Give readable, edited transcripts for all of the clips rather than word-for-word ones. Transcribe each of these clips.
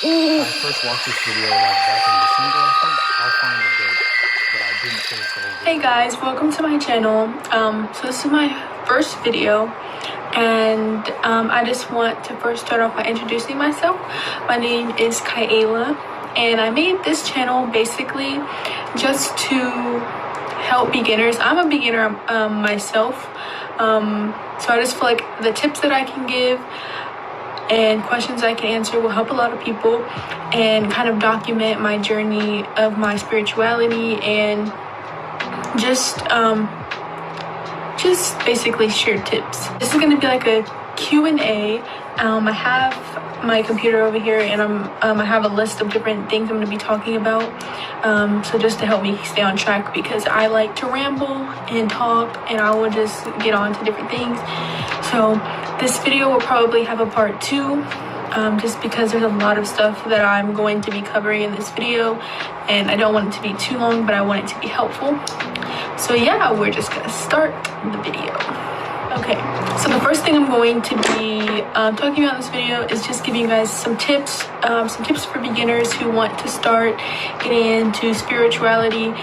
I first watched this video like back in December, I think. I'll find the date, but I didn't finish the whole video. Hey guys, welcome to my channel. So this is my first video, and I just want to first start off by introducing myself. My name is Kyayla, and I made this channel basically just to help beginners. I'm a beginner myself, so I just feel like the tips that I can give and questions I can answer will help a lot of people and kind of document my journey of my spirituality and just basically share tips. This is going to be like a Q&A. I have my computer over here, and I have a list of different things I'm going to be talking about. So just to help me stay on track, because I like to ramble and talk, and I will just get on to different things. So this video will probably have a part 2, just because there's a lot of stuff that I'm going to be covering in this video, and I don't want it to be too long, but I want it to be helpful. So yeah, we're just gonna start the video. Okay, so the first thing I'm going to be talking about in this video is just giving you guys some tips for beginners who want to start getting into spirituality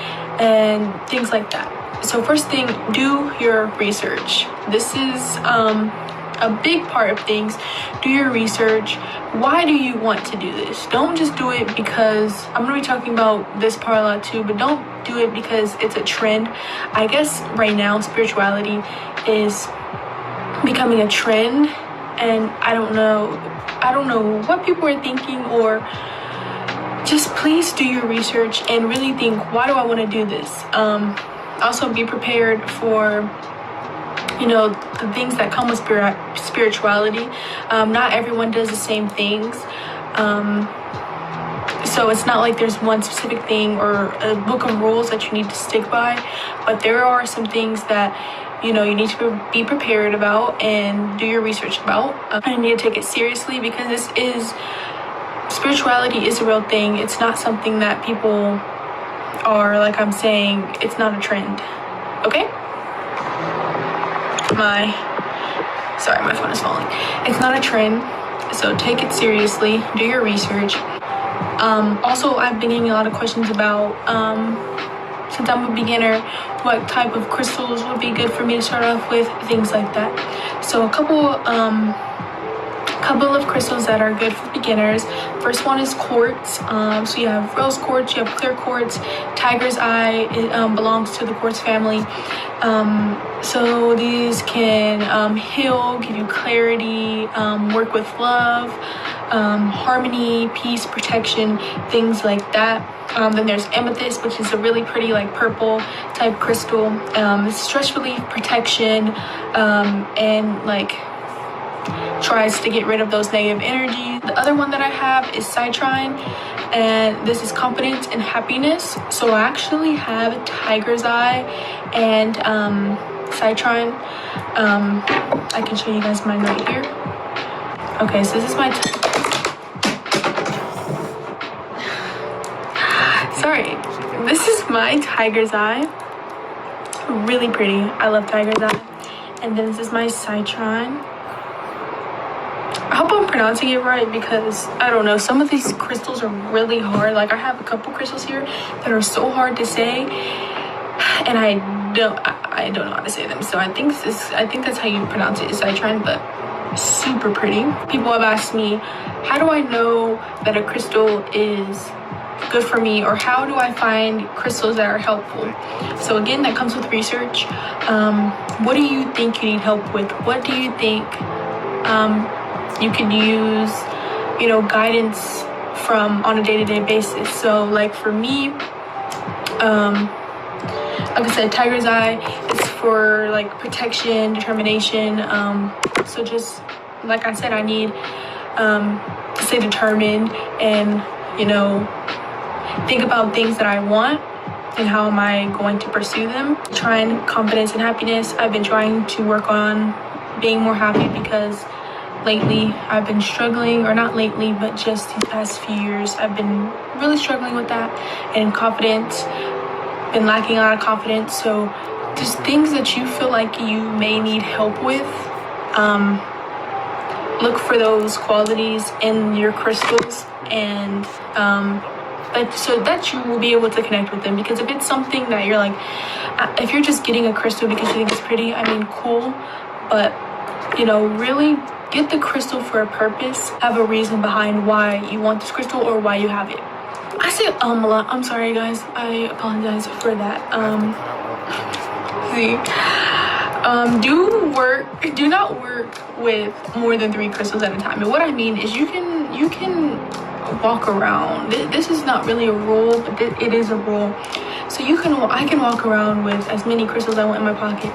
and things like that. So first thing, do your research. This is a big part of things. Do your research. Why do you want to do this? Don't just do it because, I'm going to be talking about this part a lot too, but don't do it because it's a trend. I guess right now spirituality is becoming a trend, and I don't know what people are thinking, or just please do your research and really think, why do I want to do this? Also be prepared for, you know, the things that come with spirituality. Not everyone does the same things. So it's not like there's one specific thing or a book of rules that you need to stick by, but there are some things that, you know, you need to be prepared about and do your research about. I need to take it seriously, because spirituality is a real thing. It's not something that people are, like I'm saying, it's not a trend. Okay? Sorry, my phone is falling. It's not a trend, so take it seriously. Do your research. Also, I've been getting a lot of questions about, since I'm a beginner, what type of crystals would be good for me to start off with, things like that. So a couple of crystals that are good for beginners. First one is quartz. So you have rose quartz, you have clear quartz. Tiger's eye, it belongs to the quartz family. So these can heal, give you clarity, work with love, harmony, peace, protection, things like that. Then there's amethyst, which is a really pretty like purple type crystal. Stress relief, protection, and like tries to get rid of those negative energies. The other one that I have is citrine, and this is confidence and happiness. So I actually have tiger's eye and citrine. I can show you guys mine right here. Okay, so this is my this is my tiger's eye. Really pretty. I love tiger's eye. And then this is my citrine. I hope I'm pronouncing it right, because I don't know, some of these crystals are really hard. Like, I have a couple crystals here that are so hard to say, and I don't know how to say them. So I think that's how you pronounce it, is citrine, but super pretty. People have asked me, how do I know that a crystal is good for me, or how do I find crystals that are helpful? So again, that comes with research. What do you think you need help with? What do you think you could use, you know, guidance from on a day-to-day basis? So like for me, like I said, tiger's eye is for like protection, determination. So just like I said, I need to stay determined and, you know, think about things that I want and how am I going to pursue them. Trying confidence and happiness. I've been trying to work on being more happy, because lately I've been struggling, or not lately, but just these past few years, I've been really struggling with that. And confidence, been lacking a lot of confidence. So just things that you feel like you may need help with. look for those qualities in your crystals, and so that you will be able to connect with them. Because if it's something that you're like, if you're just getting a crystal because you think it's pretty, I mean, cool, but really get the crystal for a purpose. Have a reason behind why you want this crystal or why you have it. I say a lot. I'm sorry, guys. I apologize for that. Do not work with more than 3 crystals at a time. And what I mean is you can walk around. This is not really a rule, but it is a rule. So I can walk around with as many crystals I want in my pocket.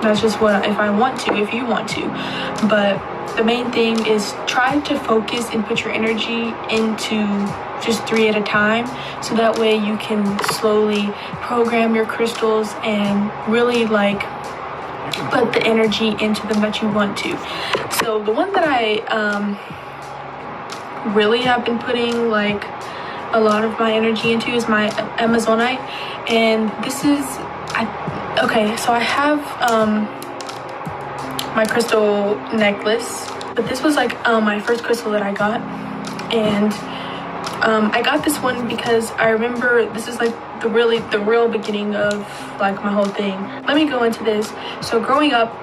That's just if I want to, if you want to. But the main thing is try to focus and put your energy into just 3 at a time, so that way you can slowly program your crystals and really put the energy into them that you want to. So the one that I really have been putting a lot of my energy into is my Amazonite, and this is so I have my crystal necklace, but this was my first crystal that I got, and I got this one because I remember this is the real beginning of my whole thing. Let me go into this. So growing up,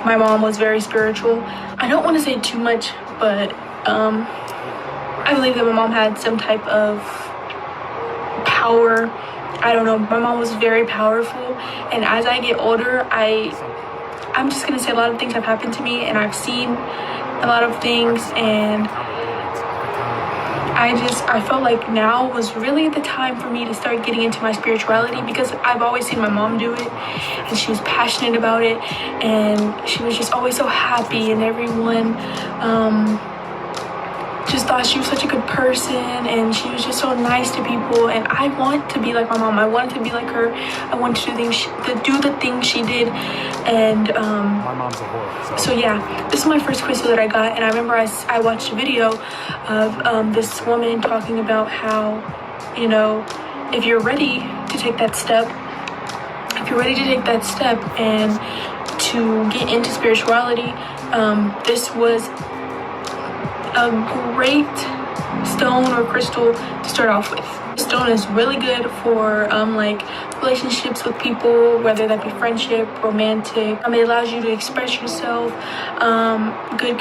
my mom was very spiritual. I don't want to say too much, but I believe that my mom had some type of power. I don't know. My mom was very powerful, and as I get older, I'm just gonna say a lot of things have happened to me, and I've seen a lot of things, and I felt like now was really the time for me to start getting into my spirituality, because I've always seen my mom do it, and she was passionate about it, and she was just always so happy, and everyone just thought she was such a good person, and she was just so nice to people. And I want to be like my mom. I wanted to be like her. I wanted to do the things she did. And my mom's a whore. So yeah, this is my first crystal that I got, and I remember I watched a video of this woman talking about how, if you're ready to take that step, and to get into spirituality, this was a great stone or crystal to start off with. This stone is really good for relationships with people, whether that be friendship, romantic. It allows you to express yourself, good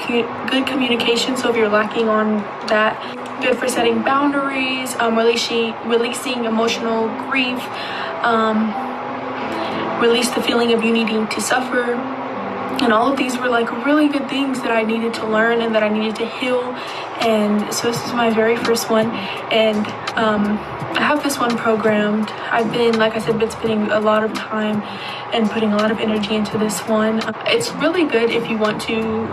communication. So if you're lacking on that, good for setting boundaries, releasing emotional grief, release the feeling of you needing to suffer. And all of these were really good things that I needed to learn and that I needed to heal. And so this is my very first one, and I have this one programmed. I've been, like I said, spending a lot of time and putting a lot of energy into this one. It's really good if you want to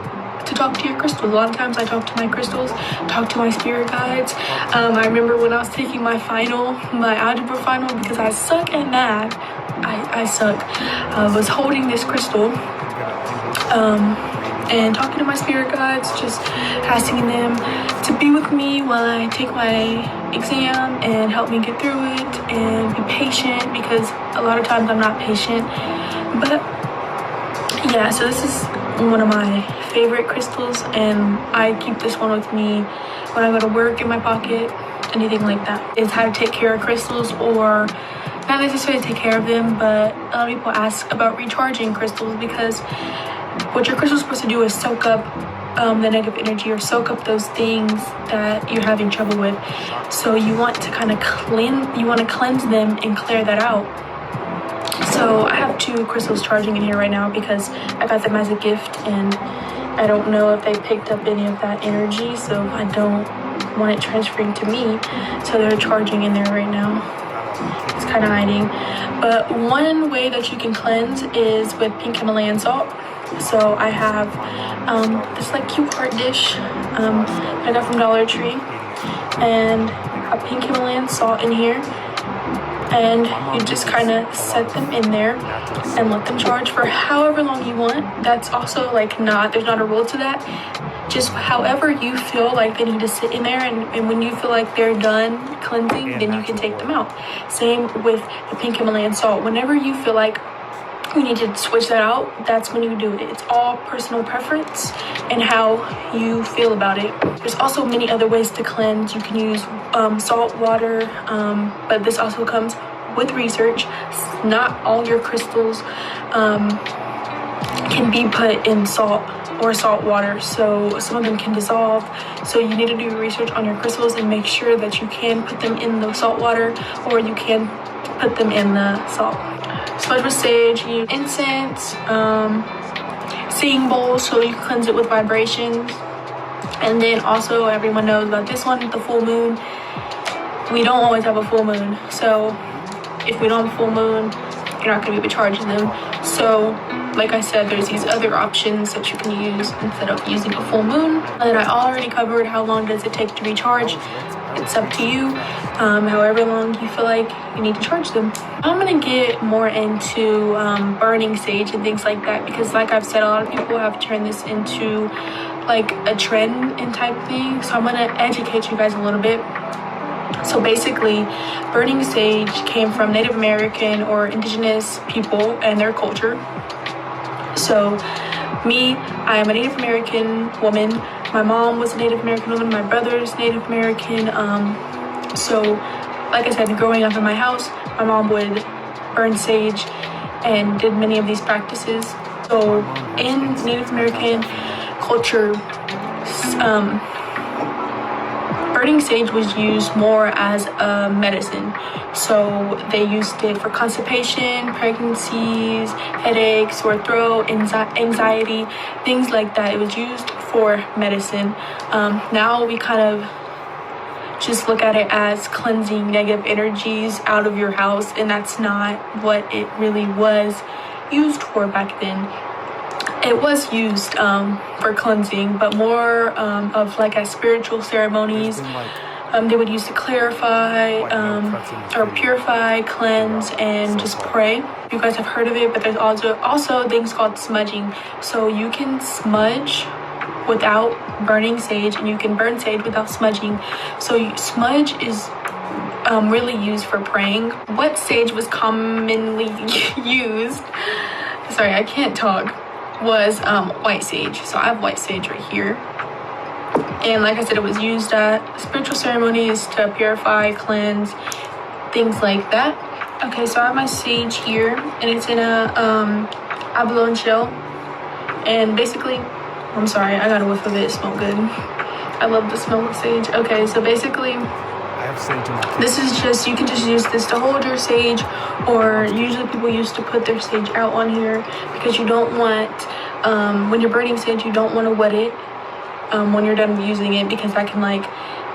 talk to your crystals. A lot of times I talk to my crystals, talk to my spirit guides. I remember when I was taking my algebra final, because I suck at math. I suck. I was holding this crystal and talking to my spirit guides, just asking them to be with me while I take my exam and help me get through it, and be patient, because a lot of times I'm not patient. But yeah, so this is one of my favorite crystals, and I keep this one with me when I go to work, in my pocket, anything like that. It's how to take care of crystals, or not necessarily take care of them, but a lot of people ask about recharging crystals, because what your crystal is supposed to do is soak up the negative energy, or soak up those things that you're having trouble with. So you want to cleanse them and clear that out. So I have 2 crystals charging in here right now because I got them as a gift, and I don't know if they picked up any of that energy, so I don't want it transferring to me. So they're charging in there right now. It's kind of hiding. But one way that you can cleanse is with pink Himalayan salt. So I have this cute heart dish I got from Dollar Tree, and a pink Himalayan salt in here, and you just kind of set them in there and let them charge for however long you want. That's also there's not a rule to that. Just however you feel like they need to sit in there, and when you feel like they're done cleansing, then you can take them out. Same with the pink Himalayan salt. Whenever you feel like you need to switch that out, that's when you do it. It's all personal preference and how you feel about it. There's also many other ways to cleanse. You can use salt water, but this also comes with research. Not all your crystals can be put in salt or salt water, so some of them can dissolve. So you need to do research on your crystals and make sure that you can put them in the salt water or you can put them in the salt. Smudge with sage, you use incense, singing bowl, so you cleanse it with vibrations. And then also everyone knows about this one, the full moon. We don't always have a full moon, so if we don't have a full moon, you're not going to be recharging them. So like I said, there's these other options that you can use instead of using a full moon. And I already covered how long does it take to recharge. It's up to you, however long you feel like you need to charge them. I'm gonna get more into burning sage and things like that, because like I've said, a lot of people have turned this into like a trend and type thing. So I'm gonna educate you guys a little bit. So basically, burning sage came from Native American or indigenous people and their culture. So me, I am a Native American woman. My mom was a Native American woman. My brother's Native American. So like I said, growing up in my house, my mom would burn sage and did many of these practices. So in Native American culture, burning sage was used more as a medicine. So they used it for constipation, pregnancies, headaches, sore throat, anxiety, things like that. It was used for medicine. Now we kind of just look at it as cleansing negative energies out of your house, and that's not what it really was used for back then. It was used for cleansing, but more of like as spiritual ceremonies. They would use to clarify or purify, cleanse, and just pray. You guys have heard of it, but there's also things called smudging. So you can smudge without burning sage, and you can burn sage without smudging. So smudge is really used for praying. What sage was commonly used, sorry, I can't talk, was white sage. So I have white sage right here. And like I said, it was used at spiritual ceremonies to purify, cleanse, things like that. Okay, so I have my sage here, and it's in a abalone shell. And basically, I'm sorry, I got a whiff of it. It smells good. I love the smell of sage. Okay, so basically, I have sage in my this is just, you can just use this to hold your sage, or usually people used to put their sage out on here because you don't want, when you're burning sage, you don't want to wet it when you're done using it, because that can like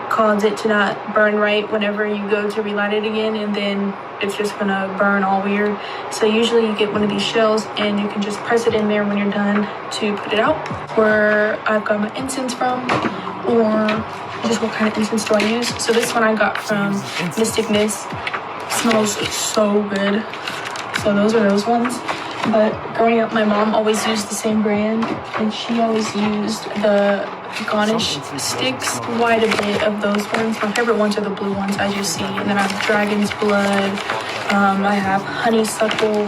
cause it to not burn right whenever you go to relight it again, and then it's just gonna burn all weird. So usually you get one of these shells and you can just press it in there when you're done to put it out. Where I've got my incense from, or just what kind of incense do I use? So this one I got from Mystic Mist. Smells so good. So those are those ones. But growing up, my mom always used the same brand, and she always used the Ganesh sticks. Quite a bit of those ones. My favorite ones are the blue ones, as you see. And then I have Dragon's Blood. I have Honeysuckle.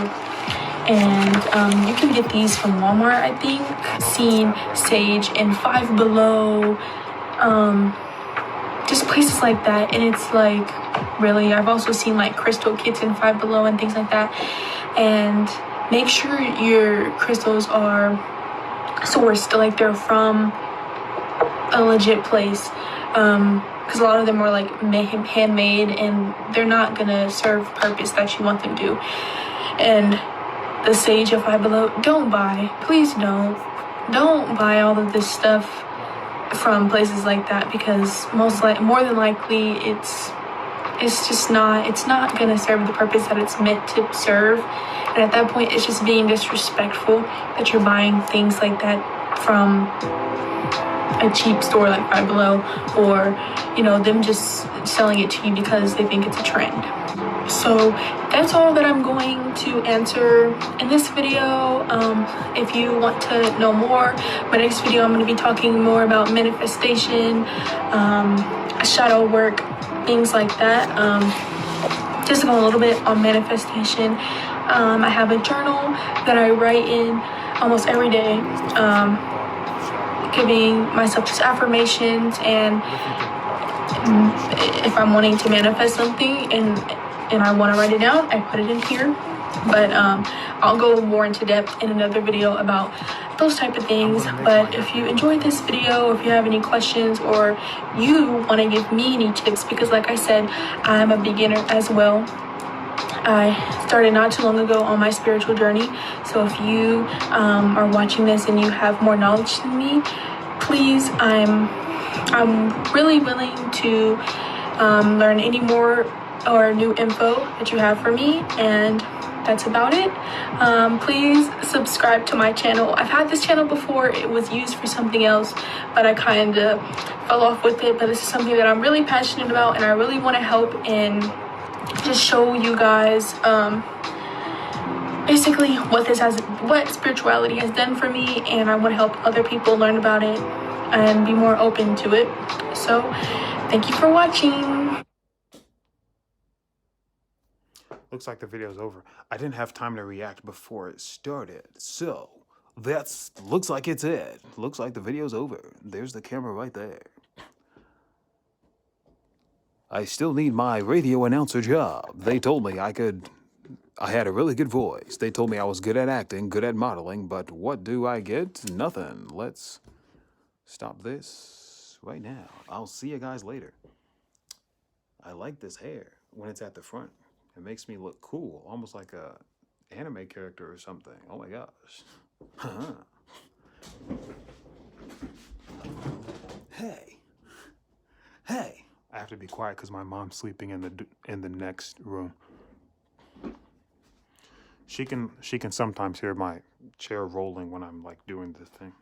And you can get these from Walmart, I think. Seen Sage and Five Below. Just places like that. And it's like, really, I've also seen like crystal kits in Five Below and things like that. And make sure your crystals are sourced, like they're from a legit place, because a lot of them are like handmade, and they're not gonna serve purpose that you want them to. And the sage of Five Below, don't buy, please don't buy all of this stuff from places like that, because more than likely it's not gonna serve the purpose that it's meant to serve. And at that point, it's just being disrespectful that you're buying things like that from a cheap store like Five Below, or them just selling it to you because they think it's a trend. So that's all that I'm going to answer in this video. If you want to know more, my next video I'm going to be talking more about manifestation, shadow work, things like that. Just go a little bit on manifestation. I have a journal that I write in almost every day, giving myself just affirmations, and if I'm wanting to manifest something and I want to write it down, I put it in here. But I'll go more into depth in another video about those type of things. But if you enjoyed this video, if you have any questions, or you want to give me any tips, because like I said, I'm a beginner as well. I started not too long ago on my spiritual journey. So if you are watching this and you have more knowledge than me, please, I'm really willing to learn any more or new info that you have for me. And that's about it. Please subscribe to my channel. I've had this channel before. It was used for something else, but I kind of fell off with it. But this is something that I'm really passionate about, and I really want to help and just show you guys basically what spirituality has done for me, and I want to help other people learn about it and be more open to it. So thank you for watching. Looks like the video's over. I didn't have time to react before it started, so looks like it's it. Looks like the video's over. There's the camera right there. I still need my radio announcer job. They told me I had a really good voice. They told me I was good at acting, good at modeling, but what do I get? Nothing. Let's stop this right now. I'll see you guys later. I like this hair when it's at the front. It makes me look cool, almost like a anime character or something. Oh my gosh. Hey. Hey. I have to be quiet because my mom's sleeping in the next room. She can sometimes hear my chair rolling when I'm like doing this thing.